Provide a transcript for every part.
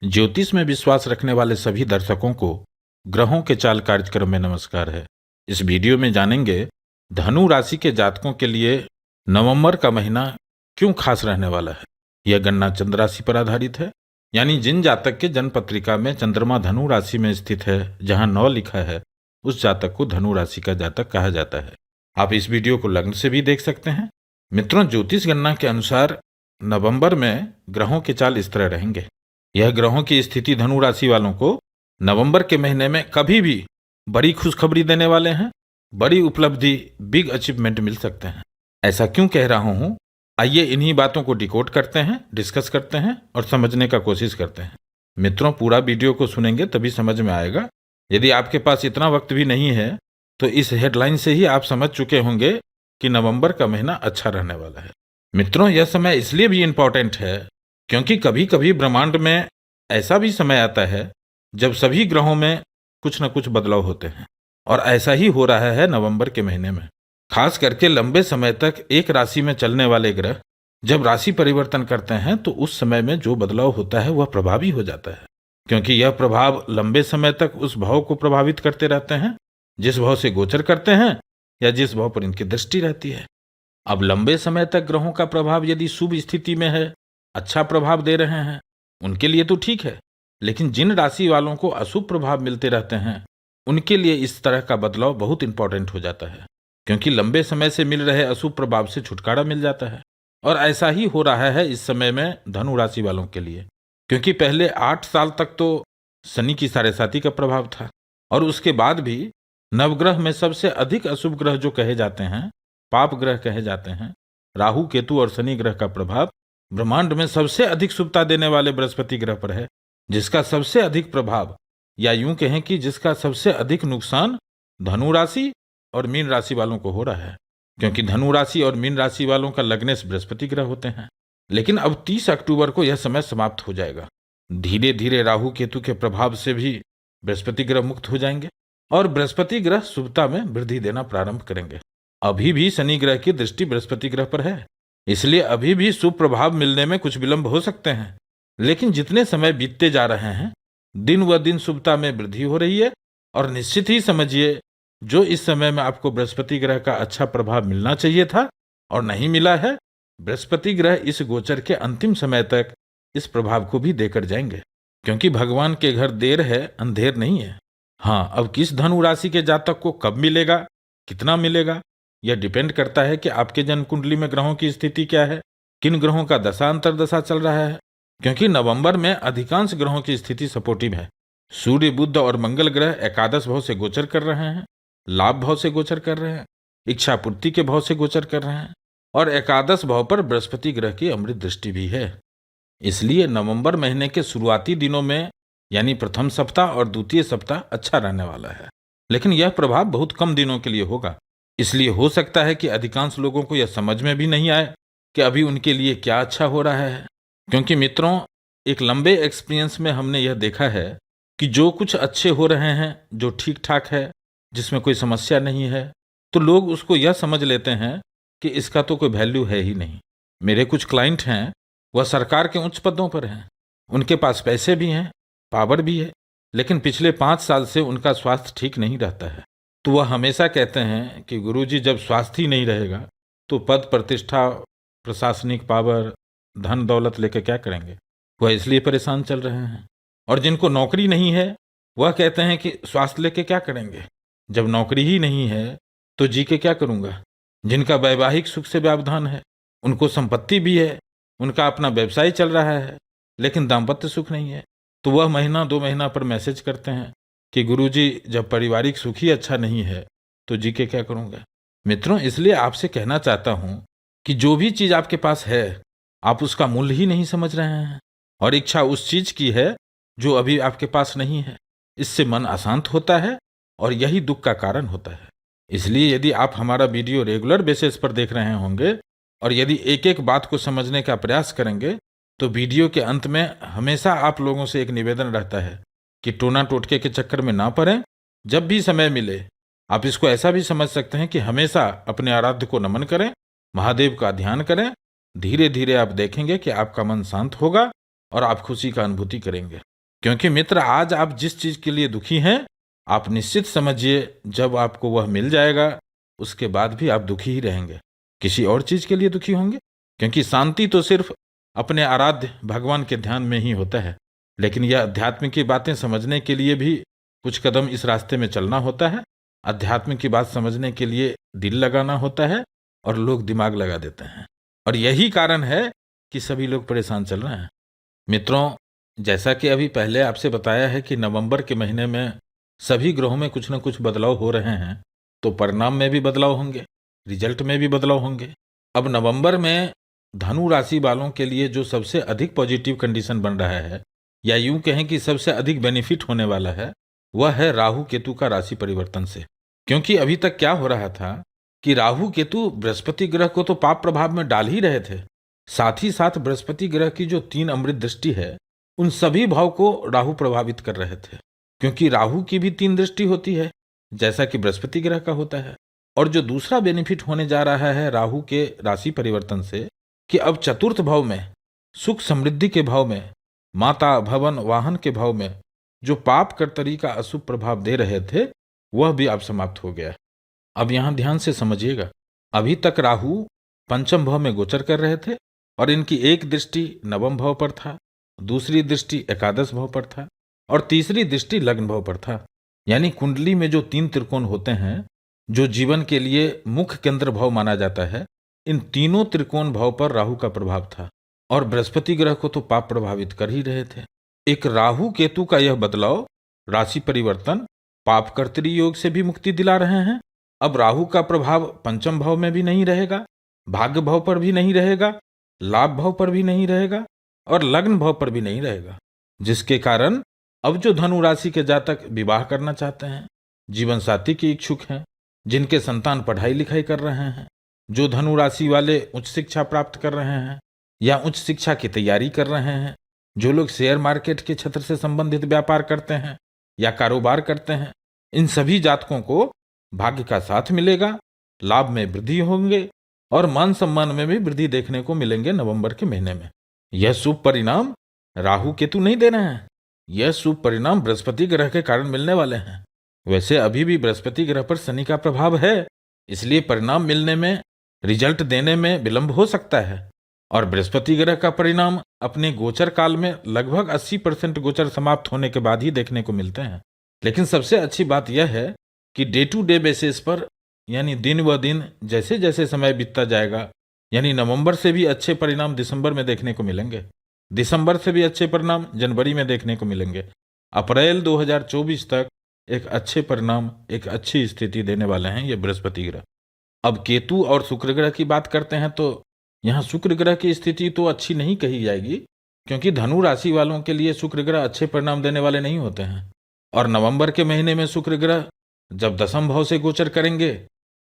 ज्योतिष में विश्वास रखने वाले सभी दर्शकों को ग्रहों के चाल कार्यक्रम में नमस्कार है। इस वीडियो में जानेंगे धनु राशि के जातकों के लिए नवंबर का महीना क्यों खास रहने वाला है। यह गणना चंद्र राशि पर आधारित है, यानी जिन जातक के जन्म पत्रिका में चंद्रमा धनु राशि में स्थित है, जहां 9 लिखा है, उस जातक को धनु राशि का जातक कहा जाता है। आप इस वीडियो को लग्न से भी देख सकते हैं। मित्रों, ज्योतिष गणना के अनुसार नवंबर में ग्रहों के चाल इस तरह रहेंगे। यह ग्रहों की स्थिति धनु राशि वालों को नवंबर के महीने में कभी भी बड़ी खुशखबरी देने वाले हैं। बड़ी उपलब्धि, बिग अचीवमेंट मिल सकते हैं। ऐसा क्यों कह रहा हूं, आइए इन्हीं बातों को डिकोड करते हैं, डिस्कस करते हैं और समझने का कोशिश करते हैं। मित्रों, पूरा वीडियो को सुनेंगे तभी समझ में आएगा। यदि आपके पास इतना वक्त भी नहीं है तो इस हेडलाइन से ही आप समझ चुके होंगे कि नवंबर का महीना अच्छा रहने वाला है। मित्रों, यह समय इसलिए भी इम्पोर्टेंट है क्योंकि कभी कभी ब्रह्मांड में ऐसा भी समय आता है जब सभी ग्रहों में कुछ न कुछ बदलाव होते हैं, और ऐसा ही हो रहा है नवंबर के महीने में। खास करके लंबे समय तक एक राशि में चलने वाले ग्रह जब राशि परिवर्तन करते हैं तो उस समय में जो बदलाव होता है वह प्रभावी हो जाता है, क्योंकि यह प्रभाव लंबे समय तक उस भाव को प्रभावित करते रहते हैं जिस भाव से गोचर करते हैं या जिस भाव पर इनकी दृष्टि रहती है। अब लंबे समय तक ग्रहों का प्रभाव यदि शुभ स्थिति में है, अच्छा प्रभाव दे रहे हैं, उनके लिए तो ठीक है, लेकिन जिन राशि वालों को अशुभ प्रभाव मिलते रहते हैं उनके लिए इस तरह का बदलाव बहुत इंपॉर्टेंट हो जाता है, क्योंकि लंबे समय से मिल रहे अशुभ प्रभाव से छुटकारा मिल जाता है। और ऐसा ही हो रहा है इस समय में धनु राशि वालों के लिए, क्योंकि पहले 8 साल तक तो शनि की साढ़ेसाती का प्रभाव था, और उसके बाद भी नवग्रह में सबसे अधिक अशुभ ग्रह जो कहे जाते हैं, पाप ग्रह कहे जाते हैं, राहु, केतु और शनि ग्रह का प्रभाव ब्रह्मांड में सबसे अधिक शुभता देने वाले बृहस्पति ग्रह पर है, जिसका सबसे अधिक प्रभाव, या यूं कहें कि जिसका सबसे अधिक नुकसान धनु राशि और मीन राशि वालों को हो रहा है, क्योंकि धनु राशि और मीन राशि वालों का लग्नेश बृहस्पति ग्रह होते हैं। लेकिन अब 30 अक्टूबर को यह समय समाप्त हो जाएगा। धीरे धीरे राहु केतु के प्रभाव से भी बृहस्पति ग्रह मुक्त हो जाएंगे और बृहस्पति ग्रह शुभता में वृद्धि देना प्रारंभ करेंगे। अभी भी शनि ग्रह की दृष्टि बृहस्पति ग्रह पर है, इसलिए अभी भी शुभ प्रभाव मिलने में कुछ विलंब हो सकते हैं, लेकिन जितने समय बीतते जा रहे हैं दिन व दिन शुभता में वृद्धि हो रही है। और निश्चित ही समझिए, जो इस समय में आपको बृहस्पति ग्रह का अच्छा प्रभाव मिलना चाहिए था और नहीं मिला है, बृहस्पति ग्रह इस गोचर के अंतिम समय तक इस प्रभाव को भी देकर जाएंगे, क्योंकि भगवान के घर देर है, अंधेर नहीं है। हाँ, अब किस धनु राशि के जातक को कब मिलेगा, कितना मिलेगा, यह डिपेंड करता है कि आपके जन्म कुंडली में ग्रहों की स्थिति क्या है, किन ग्रहों का दशा अंतर्दशा चल रहा है। क्योंकि नवंबर में अधिकांश ग्रहों की स्थिति सपोर्टिव है। सूर्य, बुध और मंगल ग्रह एकादश भाव से गोचर कर रहे हैं, लाभ भाव से गोचर कर रहे हैं, इच्छा पूर्ति के भाव से गोचर कर रहे हैं, और एकादश भाव पर बृहस्पति ग्रह की अमृत दृष्टि भी है। इसलिए नवंबर महीने के शुरुआती दिनों में, यानी प्रथम सप्ताह और द्वितीय सप्ताह अच्छा रहने वाला है, लेकिन यह प्रभाव बहुत कम दिनों के लिए होगा। इसलिए हो सकता है कि अधिकांश लोगों को यह समझ में भी नहीं आए कि अभी उनके लिए क्या अच्छा हो रहा है, क्योंकि मित्रों, एक लंबे एक्सपीरियंस में हमने यह देखा है कि जो कुछ अच्छे हो रहे हैं, जो ठीक ठाक है, जिसमें कोई समस्या नहीं है, तो लोग उसको यह समझ लेते हैं कि इसका तो कोई वैल्यू है ही नहीं। मेरे कुछ क्लाइंट हैं, वह सरकार के उच्च पदों पर हैं, उनके पास पैसे भी हैं, पावर भी है, लेकिन पिछले 5 साल से उनका स्वास्थ्य ठीक नहीं रहता है। तो वह हमेशा कहते हैं कि गुरुजी, जब स्वास्थ्य ही नहीं रहेगा तो पद प्रतिष्ठा, प्रशासनिक पावर, धन दौलत लेकर क्या करेंगे। वह इसलिए परेशान चल रहे हैं। और जिनको नौकरी नहीं है वह कहते हैं कि स्वास्थ्य लेके क्या करेंगे, जब नौकरी ही नहीं है तो जी के क्या करूँगा। जिनका वैवाहिक सुख से व्यवधान है, उनको संपत्ति भी है, उनका अपना व्यवसाय चल रहा है, लेकिन दाम्पत्य सुख नहीं है, तो वह महीना 2 महीना पर मैसेज करते हैं कि गुरुजी, जब पारिवारिक सुख ही अच्छा नहीं है तो जी के क्या करूँगा। मित्रों, इसलिए आपसे कहना चाहता हूँ कि जो भी चीज़ आपके पास है, आप उसका मूल्य ही नहीं समझ रहे हैं, और इच्छा उस चीज़ की है जो अभी आपके पास नहीं है। इससे मन अशांत होता है और यही दुख का कारण होता है। इसलिए यदि आप हमारा वीडियो रेगुलर बेसिस पर देख रहे होंगे और यदि एक एक बात को समझने का प्रयास करेंगे, तो वीडियो के अंत में हमेशा आप लोगों से एक निवेदन रहता है कि टोना टोटके के चक्कर में ना पड़ें। जब भी समय मिले, आप इसको ऐसा भी समझ सकते हैं कि हमेशा अपने आराध्य को नमन करें, महादेव का ध्यान करें। धीरे धीरे आप देखेंगे कि आपका मन शांत होगा और आप खुशी का अनुभूति करेंगे। क्योंकि मित्र, आज आप जिस चीज के लिए दुखी हैं, आप निश्चित समझिए जब आपको वह मिल जाएगा उसके बाद भी आप दुखी ही रहेंगे। किसी और चीज के लिए दुखी होंगे? क्योंकि शांति तो सिर्फ अपने आराध्य भगवान के ध्यान में ही होता है। लेकिन यह अध्यात्म की बातें समझने के लिए भी कुछ कदम इस रास्ते में चलना होता है। अध्यात्म की बात समझने के लिए दिल लगाना होता है और लोग दिमाग लगा देते हैं, और यही कारण है कि सभी लोग परेशान चल रहे हैं। मित्रों, जैसा कि अभी पहले आपसे बताया है कि नवंबर के महीने में सभी ग्रहों में कुछ न कुछ बदलाव हो रहे हैं, तो परिणाम में भी बदलाव होंगे, रिजल्ट में भी बदलाव होंगे। अब नवंबर में धनु राशि वालों के लिए जो सबसे अधिक पॉजिटिव कंडीशन बन रहा है, या यूं कहें कि सबसे अधिक बेनिफिट होने वाला है, वह है राहु केतु का राशि परिवर्तन से। क्योंकि अभी तक क्या हो रहा था कि राहु केतु बृहस्पति ग्रह को तो पाप प्रभाव में डाल ही रहे थे, साथ ही साथ बृहस्पति ग्रह की जो 3 अमृत दृष्टि है उन सभी भाव को राहु प्रभावित कर रहे थे। क्योंकि राहु की भी 3 दृष्टि होती है जैसा कि बृहस्पति ग्रह का होता है। और जो दूसरा बेनिफिट होने जा रहा है राहु के राशि परिवर्तन से, कि अब चतुर्थ भाव में, सुख समृद्धि के भाव में, माता भवन वाहन के भाव में जो पाप कर्तरी का अशुभ प्रभाव दे रहे थे वह भी अब समाप्त हो गया। अब यहां ध्यान से समझिएगा, अभी तक राहु पंचम भाव में गोचर कर रहे थे और इनकी एक दृष्टि नवम भाव पर था, दूसरी दृष्टि एकादश भाव पर था और तीसरी दृष्टि लग्न भाव पर था। यानी कुंडली में जो 3 त्रिकोण होते हैं, जो जीवन के लिए मुख्य केंद्र भाव माना जाता है, इन तीनों त्रिकोण भाव पर राहु का प्रभाव था और बृहस्पति ग्रह को तो पाप प्रभावित कर ही रहे थे। एक राहु केतु का यह बदलाव, राशि परिवर्तन, पाप कर्तरी योग से भी मुक्ति दिला रहे हैं। अब राहु का प्रभाव पंचम भाव में भी नहीं रहेगा, भाग्य भाव पर भी नहीं रहेगा, लाभ भाव पर भी नहीं रहेगा और लग्न भाव पर भी नहीं रहेगा। जिसके कारण अब जो धनु राशि के जातक विवाह करना चाहते हैं, जीवन साथी के इच्छुक हैं, जिनके संतान पढ़ाई लिखाई कर रहे हैं, जो धनु राशि वाले उच्च शिक्षा प्राप्त कर रहे हैं या उच्च शिक्षा की तैयारी कर रहे हैं, जो लोग शेयर मार्केट के क्षेत्र से संबंधित व्यापार करते हैं या कारोबार करते हैं, इन सभी जातकों को भाग्य का साथ मिलेगा, लाभ में वृद्धि होंगे और मान सम्मान में भी वृद्धि देखने को मिलेंगे नवंबर के महीने में। यह शुभ परिणाम राहु केतु नहीं दे रहे हैं, यह शुभ परिणाम बृहस्पति ग्रह के कारण मिलने वाले हैं। वैसे अभी भी बृहस्पति ग्रह पर शनि का प्रभाव है, इसलिए परिणाम मिलने में, रिजल्ट देने में विलंब हो सकता है। और बृहस्पति ग्रह का परिणाम अपने गोचर काल में लगभग 80% गोचर समाप्त होने के बाद ही देखने को मिलते हैं। लेकिन सबसे अच्छी बात यह है कि डे टू डे बेसिस पर, यानी दिन व दिन जैसे जैसे समय बीतता जाएगा, यानी नवंबर से भी अच्छे परिणाम दिसंबर में देखने को मिलेंगे, दिसंबर से भी अच्छे परिणाम जनवरी में देखने को मिलेंगे। अप्रैल 2024 तक एक अच्छे परिणाम, एक अच्छी स्थिति देने वाले हैं ये बृहस्पति ग्रह। अब केतु और शुक्र ग्रह की बात करते हैं तो यहाँ शुक्र ग्रह की स्थिति तो अच्छी नहीं कही जाएगी, क्योंकि धनु राशि वालों के लिए शुक्र ग्रह अच्छे परिणाम देने वाले नहीं होते हैं। और नवंबर के महीने में शुक्र ग्रह जब दसम भाव से गोचर करेंगे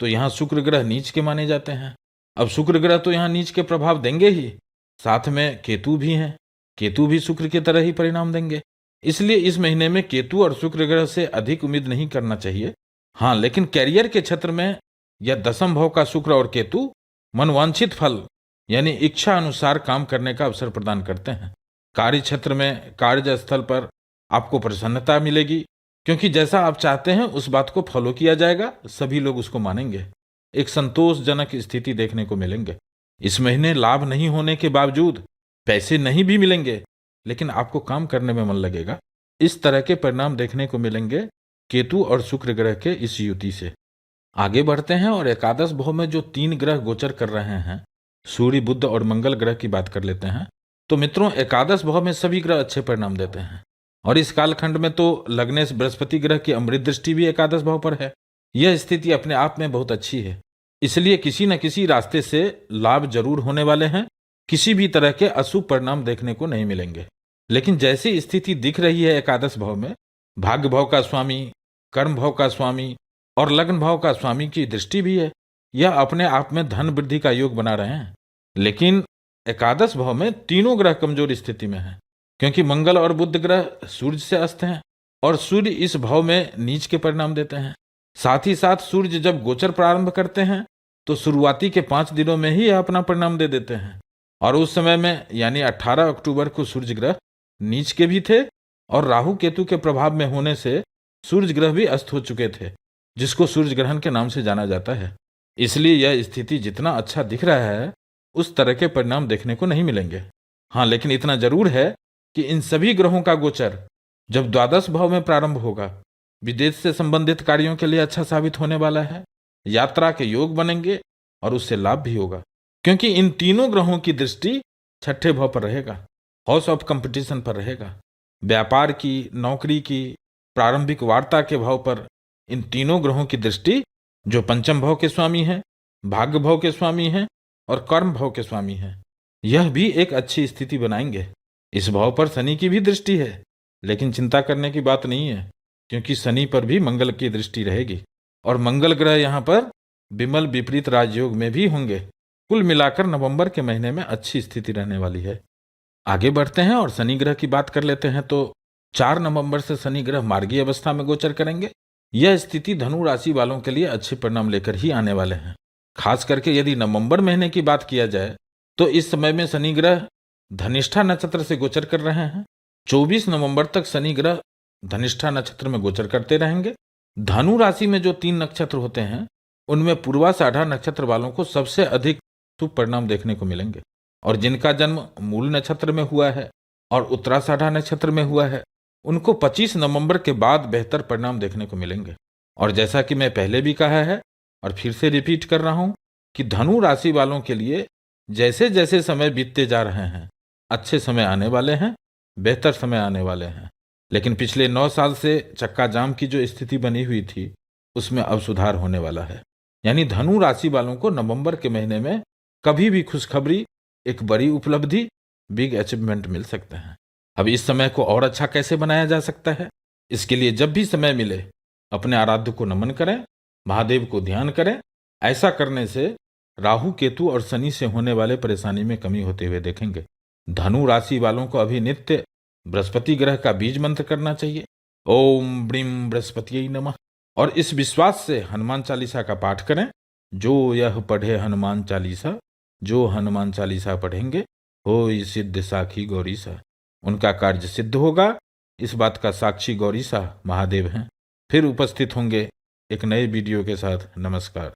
तो यहाँ शुक्र ग्रह नीच के माने जाते हैं। अब शुक्र ग्रह तो यहाँ नीच के प्रभाव देंगे ही, साथ में केतु भी हैं, केतु भी शुक्र की तरह ही परिणाम देंगे। इसलिए इस महीने में केतु और शुक्र ग्रह से अधिक उम्मीद नहीं करना चाहिए। हाँ, लेकिन कैरियर के क्षेत्र में यह दसम भाव का शुक्र और केतु मनवांछित फल, यानी इच्छा अनुसार काम करने का अवसर प्रदान करते हैं। कार्य क्षेत्र में, कार्य स्थल पर आपको प्रसन्नता मिलेगी, क्योंकि जैसा आप चाहते हैं उस बात को फॉलो किया जाएगा, सभी लोग उसको मानेंगे। एक संतोषजनक स्थिति देखने को मिलेंगे। इस महीने लाभ नहीं होने के बावजूद पैसे नहीं भी मिलेंगे, लेकिन आपको काम करने में मन लगेगा। इस तरह के परिणाम देखने को मिलेंगे केतु और शुक्र ग्रह के इस युति से। आगे बढ़ते हैं और एकादश भाव में जो 3 ग्रह गोचर कर रहे हैं, सूर्य, बुध और मंगल ग्रह की बात कर लेते हैं। तो मित्रों, एकादश भाव में सभी ग्रह अच्छे परिणाम देते हैं और इस कालखंड में तो लग्नेश बृहस्पति ग्रह की अमृत दृष्टि भी एकादश भाव पर है। यह स्थिति अपने आप में बहुत अच्छी है, इसलिए किसी न किसी रास्ते से लाभ जरूर होने वाले हैं, किसी भी तरह के अशुभ परिणाम देखने को नहीं मिलेंगे। लेकिन जैसी स्थिति दिख रही है एकादश भाव में, भाग्य भाव का स्वामी, कर्म भाव का स्वामी और लग्न भाव का स्वामी की दृष्टि भी है, यह अपने आप में धन वृद्धि का योग बना रहे हैं। लेकिन एकादश भाव में तीनों ग्रह कमजोर स्थिति में हैं, क्योंकि मंगल और बुध ग्रह सूर्य से अस्त हैं और सूर्य इस भाव में नीच के परिणाम देते हैं। साथ ही साथ सूर्य जब गोचर प्रारंभ करते हैं तो शुरुआती के 5 दिनों में ही अपना परिणाम दे देते हैं, और उस समय में यानी 18 अक्टूबर को सूर्य ग्रह नीच के भी थे और राहु केतु के प्रभाव में होने से सूर्य ग्रह भी अस्त हो चुके थे, जिसको सूर्य ग्रहण के नाम से जाना जाता है। इसलिए यह स्थिति जितना अच्छा दिख रहा है उस तरह के परिणाम देखने को नहीं मिलेंगे। हाँ, लेकिन इतना जरूर है कि इन सभी ग्रहों का गोचर जब द्वादश भाव में प्रारंभ होगा, विदेश से संबंधित कार्यों के लिए अच्छा साबित होने वाला है। यात्रा के योग बनेंगे और उससे लाभ भी होगा, क्योंकि इन तीनों ग्रहों की दृष्टि छठे भाव पर रहेगा, हाउस ऑफ कंपटीशन पर रहेगा। व्यापार की, नौकरी की, प्रारंभिक वार्ता के भाव पर इन तीनों ग्रहों की दृष्टि, जो पंचम भाव के स्वामी हैं, भाग्य भाव के स्वामी हैं और कर्म भाव के स्वामी हैं, यह भी एक अच्छी स्थिति बनाएंगे। इस भाव पर शनि की भी दृष्टि है, लेकिन चिंता करने की बात नहीं है, क्योंकि शनि पर भी मंगल की दृष्टि रहेगी और मंगल ग्रह यहाँ पर विमल विपरीत राजयोग में भी होंगे। कुल मिलाकर नवंबर के महीने में अच्छी स्थिति रहने वाली है। आगे बढ़ते हैं और शनि ग्रह की बात कर लेते हैं। तो 4 नवंबर से शनि ग्रह मार्गी अवस्था में गोचर करेंगे। यह स्थिति धनु राशि वालों के लिए अच्छे परिणाम लेकर ही आने वाले हैं। खास करके यदि नवंबर महीने की बात किया जाए तो इस समय में शनि ग्रह धनिष्ठा नक्षत्र से गोचर कर रहे हैं। 24 नवंबर तक शनि ग्रह धनिष्ठा नक्षत्र में गोचर करते रहेंगे। धनु राशि में जो 3 नक्षत्र होते हैं उनमें पूर्वाषाढ़ा नक्षत्र वालों को सबसे अधिक शुभ परिणाम देखने को मिलेंगे, और जिनका जन्म मूल नक्षत्र में हुआ है और उत्तराषाढ़ा नक्षत्र में हुआ है उनको 25 नवंबर के बाद बेहतर परिणाम देखने को मिलेंगे। और जैसा कि मैं पहले भी कहा है और फिर से रिपीट कर रहा हूं कि धनु राशि वालों के लिए जैसे जैसे समय बीतते जा रहे हैं अच्छे समय आने वाले हैं, बेहतर समय आने वाले हैं। लेकिन पिछले 9 साल से चक्का जाम की जो स्थिति बनी हुई थी उसमें अब सुधार होने वाला है। यानी धनु राशि वालों को नवंबर के महीने में कभी भी खुशखबरी, एक बड़ी उपलब्धि, बिग अचीवमेंट मिल सकते हैं। अब इस समय को और अच्छा कैसे बनाया जा सकता है, इसके लिए जब भी समय मिले अपने आराध्य को नमन करें, महादेव को ध्यान करें। ऐसा करने से राहु केतु और शनि से होने वाले परेशानी में कमी होते हुए देखेंगे। धनु राशि वालों को अभी नित्य बृहस्पति ग्रह का बीज मंत्र करना चाहिए, ओम ब्रीम बृहस्पतिये नमः। और इस विश्वास से हनुमान चालीसा का पाठ करें। जो यह पढ़े हनुमान चालीसा, जो हनुमान चालीसा पढ़ेंगे होय सिद्ध साखी गौरीसा, उनका कार्य सिद्ध होगा। इस बात का साक्षी गौरीसा महादेव हैं। फिर उपस्थित होंगे एक नए वीडियो के साथ। नमस्कार।